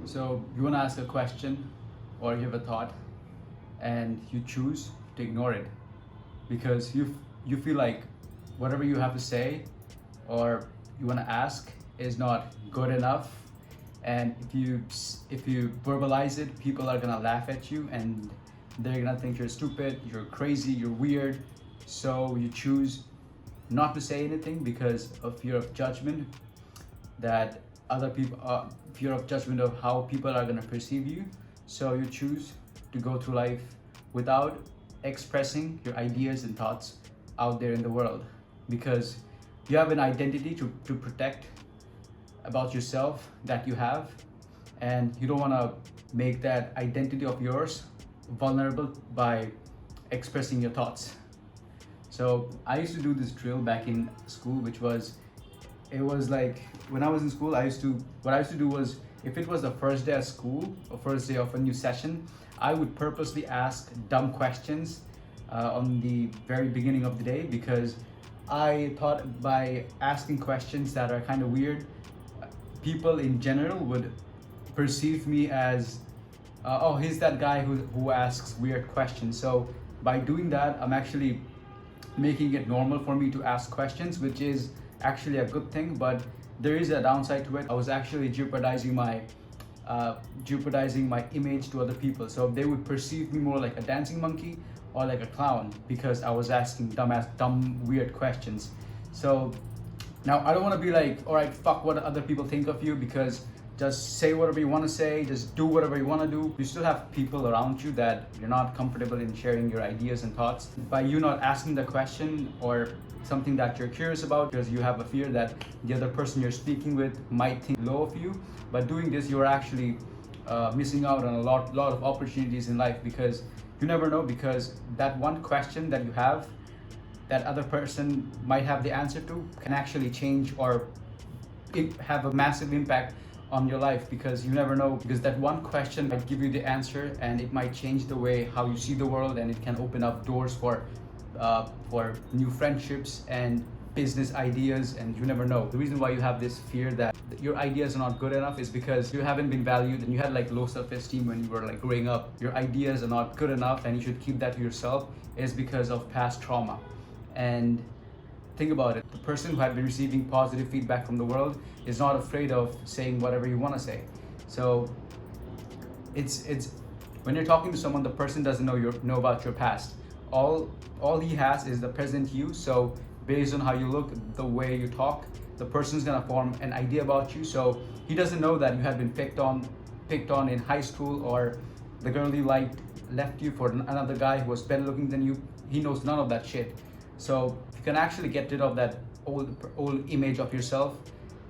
So you want to ask a question or you have a thought and you choose to ignore it because you feel like whatever you have to say or you want to ask is not good enough, and if you verbalize it, people are gonna laugh at you and they're gonna think you're stupid, you're crazy, you're weird. So you choose not to say anything because of fear of judgment, that other people fear of judgment of how people are going to perceive you. So you choose to go through life without expressing your ideas and thoughts out there in the world because you have an identity to protect about yourself that you have, and you don't want to make that identity of yours vulnerable by expressing your thoughts. So I used to do this drill back in school, which was, it was like when I was in school, what I used to do was, if it was the first day of school or first day of a new session, I would purposely ask dumb questions on the very beginning of the day because I thought by asking questions that are kind of weird, people in general would perceive me as, oh, he's that guy who asks weird questions. So by doing that, I'm actually making it normal for me to ask questions, which is actually a good thing, but there is a downside to it. I was actually jeopardizing my image to other people, so they would perceive me more like a dancing monkey or like a clown because I was asking dumb weird questions. So now I don't want to be like, all right, fuck what other people think of you, because just say whatever you want to say, just do whatever you want to do. You still have people around you that you're not comfortable in sharing your ideas and thoughts. By you not asking the question or something that you're curious about because you have a fear that the other person you're speaking with might think low of you, but doing this, you're actually missing out on a lot of opportunities in life, because you never know, because that one question that you have that other person might have the answer to can actually change or have a massive impact on your life, because you never know, because that one question might give you the answer and it might change the way how you see the world, and it can open up doors for new friendships and business ideas, and you never know. The reason why you have this fear that your ideas are not good enough is because you haven't been valued and you had like low self-esteem when you were like growing up. Your ideas are not good enough and you should keep that to yourself, is because of past trauma. And think about it, the person who had been receiving positive feedback from the world is not afraid of saying whatever you want to say. So it's when you're talking to someone, the person doesn't know about your past. All he has is the present you. So based on how you look, the way you talk, the person's gonna form an idea about you. So he doesn't know that you had been picked on in high school, or the girl you liked left you for another guy who was better looking than you. He knows none of that shit. So if you can actually get rid of that old image of yourself,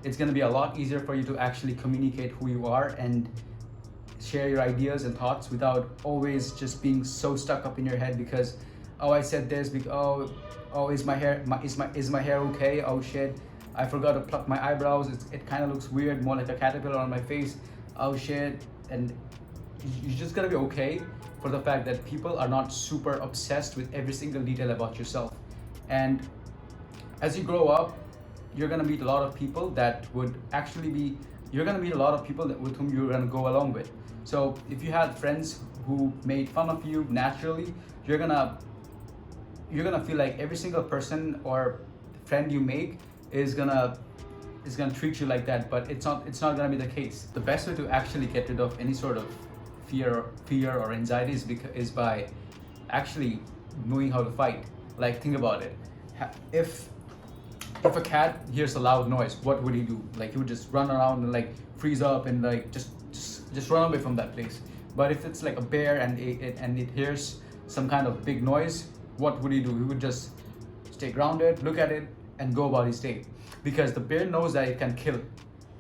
it's gonna be a lot easier for you to actually communicate who you are and share your ideas and thoughts without always just being so stuck up in your head because, oh, I said this, because oh, is my hair okay? Oh shit, I forgot to pluck my eyebrows. It kind of looks weird, more like a caterpillar on my face. Oh shit. And you're just gonna be okay for the fact that people are not super obsessed with every single detail about yourself. And as you grow up, you're gonna meet a lot of people that would actually be, you're gonna meet a lot of people with whom you're gonna go along with. So if you had friends who made fun of you naturally, you're gonna feel like every single person or friend you make is gonna treat you like that, but it's not gonna be the case. The best way to actually get rid of any sort of fear or anxiety is by actually knowing how to fight. Like, think about it. If a cat hears a loud noise, what would he do? Like, he would just run around and like freeze up and like just run away from that place. But if it's like a bear and it hears some kind of big noise, what would he do? He would just stay grounded, look at it, and go about his day. Because the bear knows that it can kill.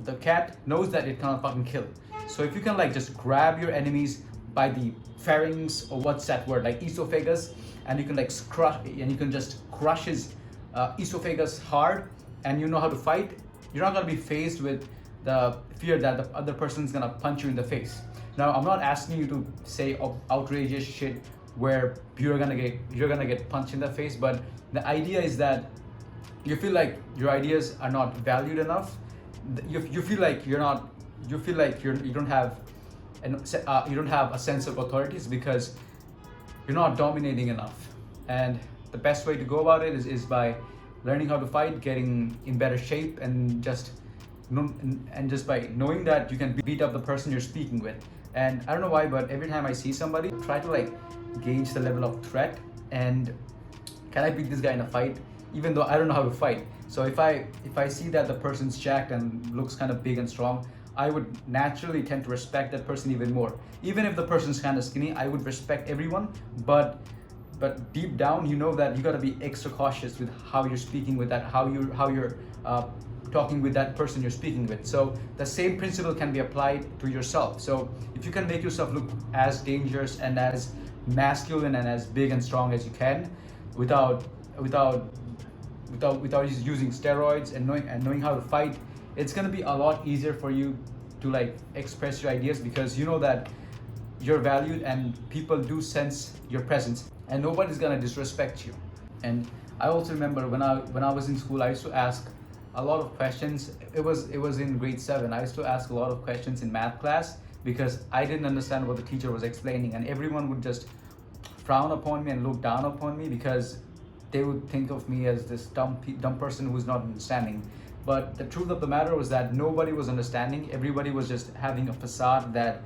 The cat knows that it cannot fucking kill. So if you can like just grab your enemies by the pharynx, or what's that word, like esophagus, and you can like crush his esophagus hard, and you know how to fight, you're not gonna be faced with the fear that the other person's gonna punch you in the face. Now, I'm not asking you to say outrageous shit where you're gonna get punched in the face, but the idea is that you feel like your ideas are not valued enough. You feel like you're not you feel like you don't have you don't have a sense of authorities because you're not dominating enough. And the best way to go about it is by learning how to fight, getting in better shape, and just by knowing that you can beat up the person you're speaking with. And I don't know why, but every time I see somebody, I try to like gauge the level of threat and can I beat this guy in a fight, even though I don't know how to fight. So if I see that the person's jacked and looks kind of big and strong, I would naturally tend to respect that person even more. Even if the person's kind of skinny, I would respect everyone, but deep down, you know that you got to be extra cautious with how you're speaking with that, how you're talking with that person you're speaking with. So the same principle can be applied to yourself. So if you can make yourself look as dangerous and as masculine and as big and strong as you can, without without without using steroids and knowing how to fight, it's gonna be a lot easier for you to like express your ideas because you know that you're valued and people do sense your presence and nobody's gonna disrespect you. And I also remember when I was in school, I used to ask a lot of questions. It was in grade 7. I used to ask a lot of questions in math class because I didn't understand what the teacher was explaining, and everyone would just frown upon me and look down upon me because they would think of me as this dumb person who's not understanding. But the truth of the matter was that nobody was understanding. Everybody was just having a facade that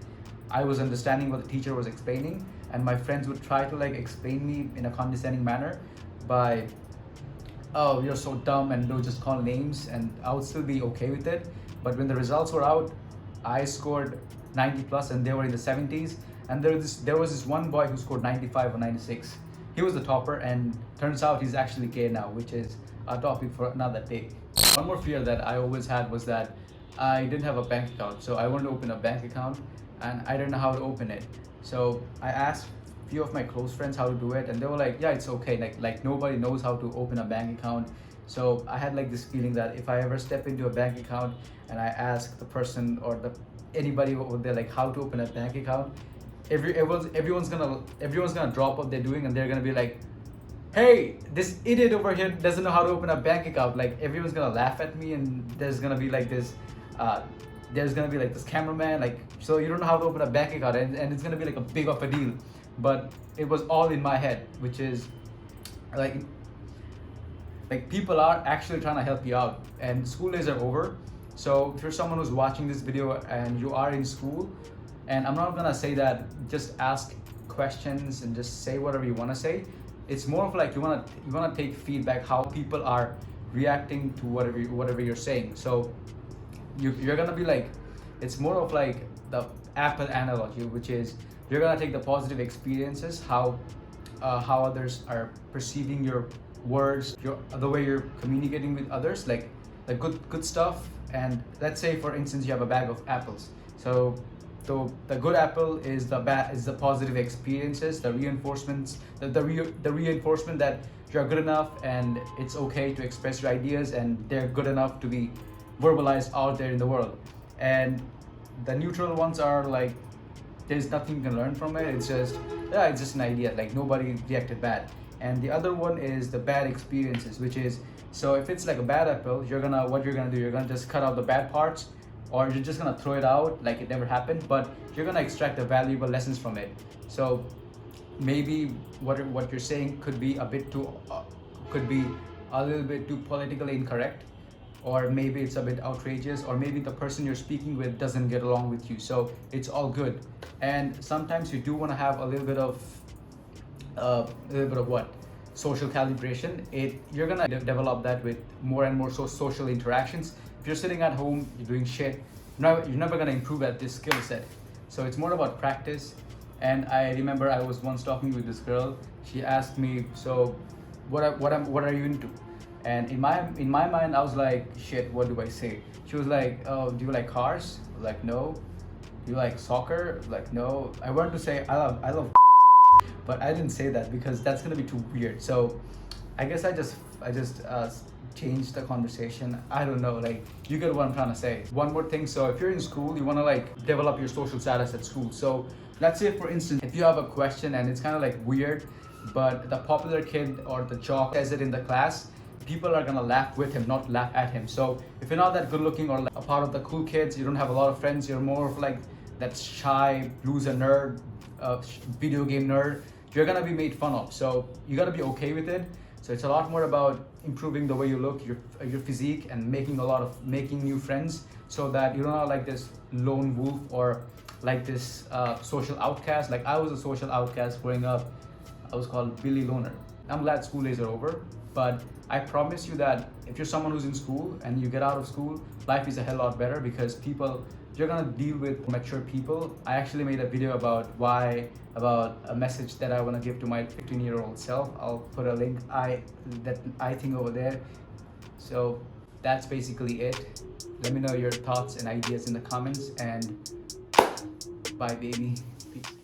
I was understanding what the teacher was explaining, and my friends would try to like explain me in a condescending manner by, oh, you're so dumb, and they'll just call names, and I would still be okay with it. But when the results were out, I scored 90 plus and they were in the 70s, and there was this one boy who scored 95 or 96. He was the topper, and turns out he's actually gay now, which is a topic for another day. One more fear that I always had was that I didn't have a bank account. So I wanted to open a bank account and I didn't know how to open it. So I asked a few of my close friends how to do it, and they were like, yeah, it's okay. Like nobody knows how to open a bank account. So I had like this feeling that if I ever step into a bank account and I ask the person or anybody over there like how to open a bank account, everyone's gonna drop what they're doing and they're gonna be like, hey, this idiot over here doesn't know how to open a bank account. Like everyone's gonna laugh at me, and there's gonna be like this cameraman, like, so you don't know how to open a bank account, and it's gonna be like a big of a deal. But it was all in my head, which is like people are actually trying to help you out, and school days are over. So if you're someone who's watching this video and you are in school, and I'm not gonna say that just ask questions and just say whatever you want to say. It's more of like you wanna take feedback, how people are reacting to whatever you're saying. So you're gonna be like, it's more of like the Apple analogy, which is you're gonna take the positive experiences, how others are perceiving your words, the way you're communicating with others, like the good stuff. And let's say, for instance, you have a bag of apples. So the good apple is the positive experiences, the reinforcements, the reinforcement that you're good enough and it's okay to express your ideas and they're good enough to be verbalized out there in the world. And the neutral ones are like, there's nothing you can learn from it. It's just an idea. Like nobody reacted bad. And the other one is the bad experiences, which is, so if it's like a bad apple, what you're gonna do, you're gonna just cut out the bad parts, or you're just gonna throw it out like it never happened, but you're gonna extract the valuable lessons from it. So maybe what you're saying could be a little bit too politically incorrect, or maybe it's a bit outrageous, or maybe the person you're speaking with doesn't get along with you. So it's all good. And sometimes you do want to have a little bit of what? Social calibration. You're gonna develop that with more and more social interactions. If you're sitting at home, you're doing shit, you're never gonna improve at this skill set. So it's more about practice. And I remember I was once talking with this girl. She asked me, so what are you into? And in my mind, I was like, shit, what do I say? She was like, oh, do you like cars? I was like, no. Do you like soccer? I was like, no. I wanted to say I love but I didn't say that because that's gonna be too weird. So I guess I just changed the conversation. I don't know, like, you get what I'm trying to say. One more thing, so if you're in school, you want to like develop your social status at school. So let's say, for instance, if you have a question and it's kind of like weird, but the popular kid or the jock says it in the class, people are gonna laugh with him, not laugh at him. So if you're not that good looking or like a part of the cool kids, you don't have a lot of friends, you're more of like that shy loser nerd, video game nerd, you're gonna be made fun of. So you gotta be okay with it. So it's a lot more about improving the way you look, your physique, and making new friends, so that you're not like this lone wolf or like this social outcast. Like I was a social outcast growing up. I was called Billy Loner. I'm glad school days are over, but I promise you that if you're someone who's in school and you get out of school, life is a hell lot better, because you're gonna deal with mature people. I actually made a video about a message that I wanna give to my 15-year-old self. I'll put a link that I think over there. So that's basically it. Let me know your thoughts and ideas in the comments, and bye baby. Peace.